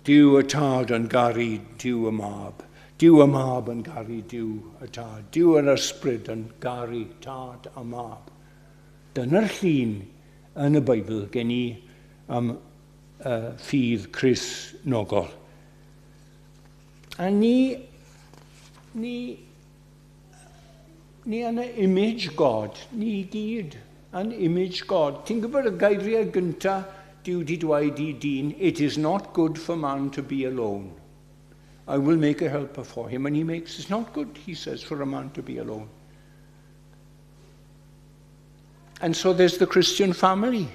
[SPEAKER 2] Duw y tad yn garu Duw y mab. Duw y mab yn garu Duw y tad. Duw yr ysbryd yn garu tad a mab. Dyna'r llun yn y Beibl gen I am ffydd Cristnogol. A ni yn y image God, ni gyd yn image God. Ti'n gwybod y geiriau gyntaf Duw di dweud I dyn, it is not good for man to be alone. I will make a helper for him. And he makes, it's not good, he says, for a man to be alone. And so there's the Christian family.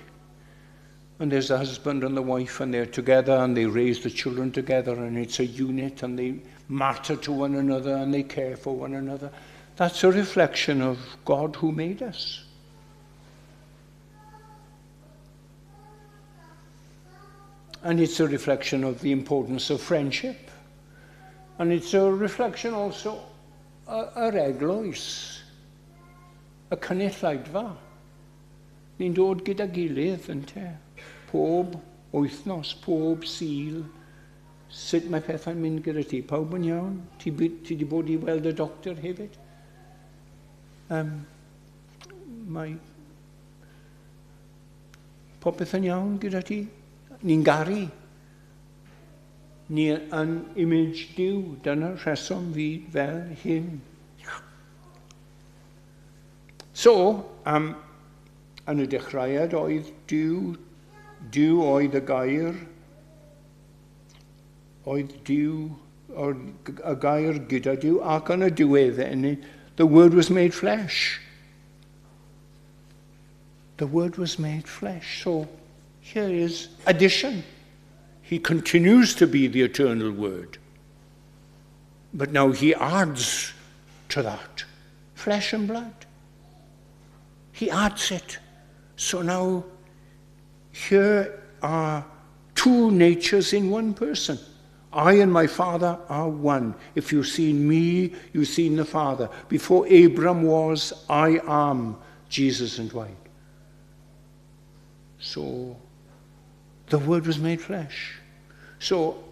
[SPEAKER 2] And there's the husband and the wife, and they're together, and they raise the children together, and it's a unit, and they matter to one another, and they care for one another. That's a reflection of God who made us. And it's a reflection of the importance of friendship. And it's a reflection also yr Eglwys, y cynulleidfa. Ni'n dod gyda gilydd yn te. Pob wythnos, pob sul. Sut mae pethau'n mynd gyda ti? Pawb yn iawn? Ti di bod I weld y doctor hefyd? Mae popeth yn iawn gyda ti? Ni'n garu. Ni yn image Duw. Dyna'r rheswm fi fel hyn. So, yn y dechreuad oedd Duw oedd y gair, oedd Duw, y gair gyda Duw, ac yn y diweddau, the word was made flesh. The word was made flesh. So, here is addition. He continues to be the eternal word. But now he adds to that flesh and blood. He adds it. So now here are two natures in one person. I and my Father are one. If you've seen me, you've seen the Father. Before Abram was, I am, Jesus entweid. So the word was made flesh. So,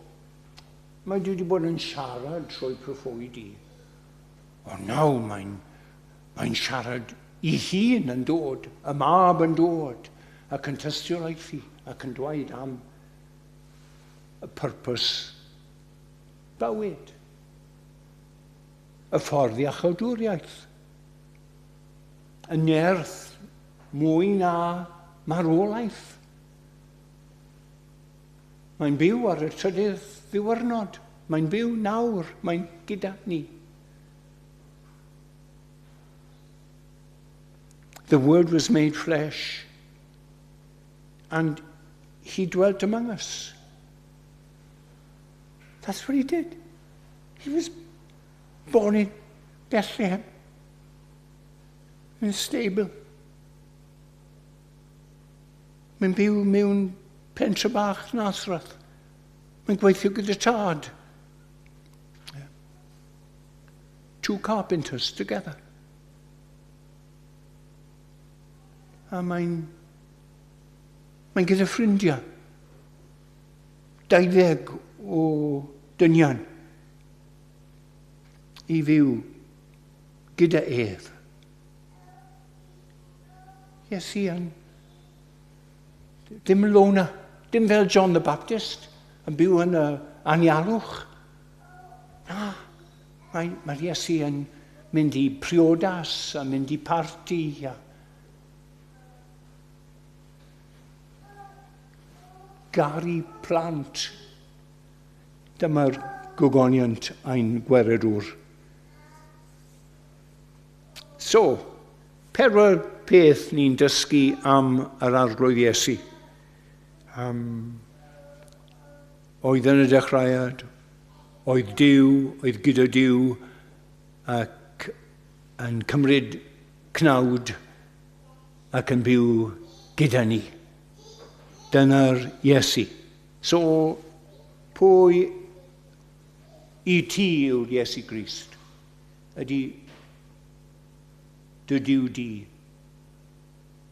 [SPEAKER 2] mae Duw wedi bod yn siarad trwy proffwyd I. O nawr mae'n siarad I hun yn dod, y mab yn dod, ac yn tystio life I, ac yn dweud am y purpose bywyd. Y ffordd I achawdwriaeth. Y nerth mwy na marwolaeth. Mae'n byw ar y trydydd ddiwrnod. Mae'n byw nawr. Mae'n gyda ni. The Word was made flesh, and He dwelt among us. That's what He did. He was born in Bethlehem, in a stable. Mae'n byw mewn pentre bach Nazareth. Mae'n gweithio gyda tad. Two carpenters together. A mae'n gyda ffrindiau. 20 o dynion I fyw gyda ef. Iesu yn dim lona, dim fel John the Baptist, yn byw yn anialwch. Na, Mae'r Iesu yn mynd i priodas a mynd i parti a garu plant. Dyma'r gogoniant ein gweredwr. So, pedwar peth ni'n dysgu am yr arglwydd Iesu. Oedd yn y dechreuad, oedd Duw, oedd gyda Duw, ac yn cymryd cnawd ac yn byw gyda ni. Dyna'r Iesu. So, pwy i ti yw'r Iesu Grist? Ydy dy Duw di,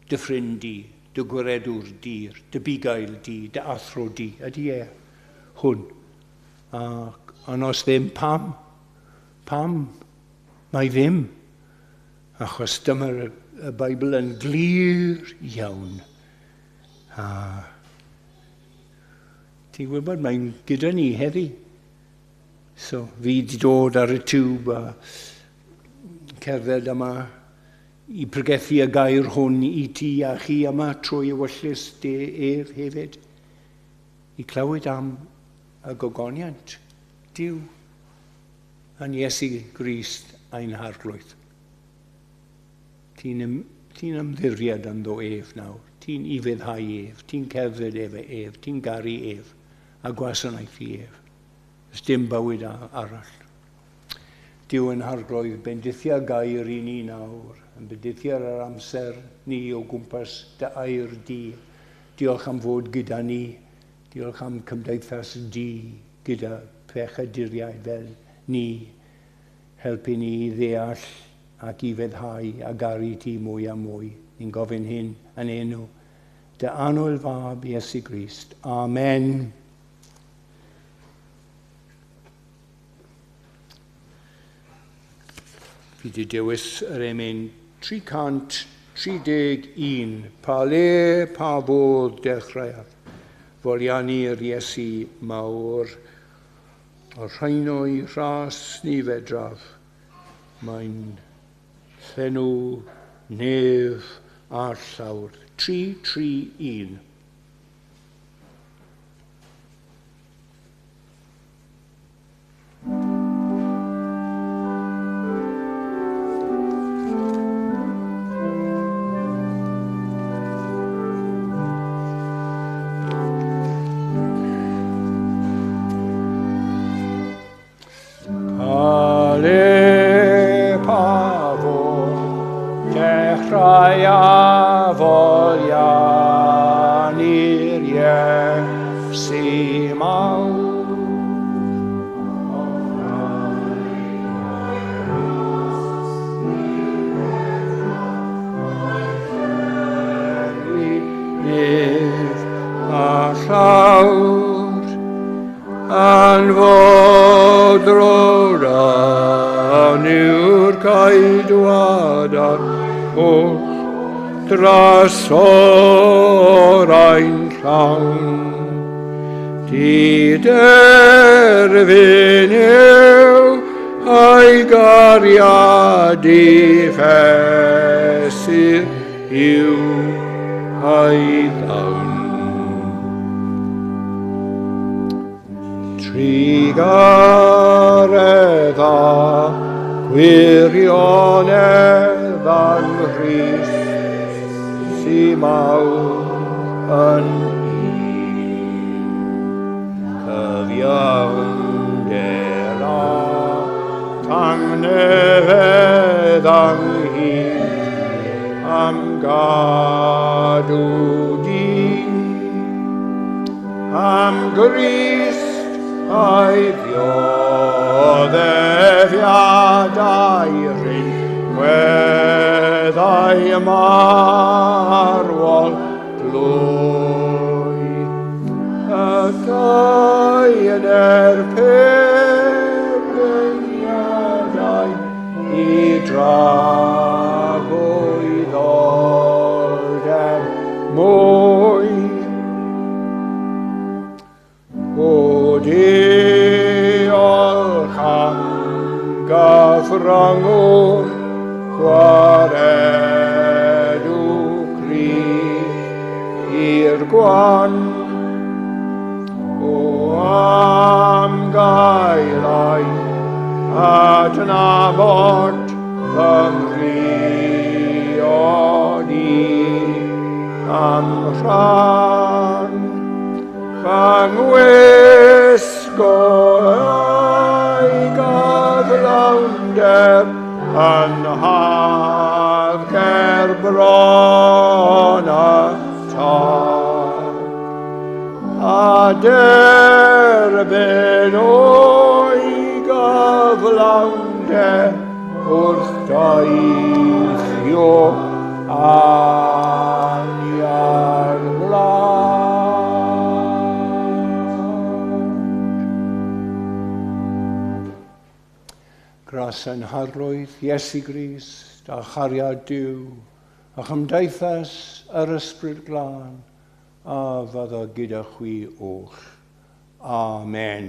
[SPEAKER 2] dy ffrind di, dy gweredwr di, dy bugail di, dy athro di, ydy hwn. Ond os ddim, pam? Pam? Mae ddim. Achos dyma'r Beibl yn glir iawn. Ti'n gwybod, mae'n gyda ni heddi. So, fi wedi dod ar y tiwb a cerdded yma i pregethu y gair hwn i ti a chi yma trwy y wyllus ef hefyd. I clywed am y gogoniant. Duw yn Iesu Grist ein harglwydd. Ti'n ymddiried ynddo ef nawr. Ti'n ifeddhau ef. Ti'n cerdded ef. Ti'n garu ef. A gwasanaethu ef. Ys dim bywyd arall. Duw yn harglwydd, bendithio gair i ni nawr. Yn bendithio ar amser ni o gwmpas dy air di. Diolch am fod gyda ni. Diolch am cymdeithas di gyda pechaduriau fel ni. Helpu ni i ddeall ac i feddhau a garu ti mwy a mwy. Ni'n gofyn hyn yn enw dy annwyl fab Iesu Grist. Amen. Fi di dewis yr emyn 331. Pa le pa fodd dechreuad. Foliani'r Iesu mawr. O'r rhaenoi rhas ni fedraf. Mae'n llenw, nef a llawr. 331. Dras o'r ein llawn, di derfyn yw a'i gariad i fesur yw a'i ddawn. Trigaredd a gwirionedd a'n rhys si mawr yn cyfiawnder a tangnefedd ynghyd am gadw di am Grist a'i ddioddefiadau weddau marwol glwy ac ein penderfyniadau i drafwyddodeb mwy o diolch am
[SPEAKER 5] ffrangwn gwaredw Crist i'r gwan o am gaelai adnabod Cymru ni am rhan fy ngwisgo ei gyflawnder yn haf ger bron y tân a derbyn o'i gyflawnder wrth daethio aniar glad. Gras yn harlwydd Iesu Grist a chariad Duw a chymdeithas yr ysbryd glân a fydda gyda chwi oll. Amen.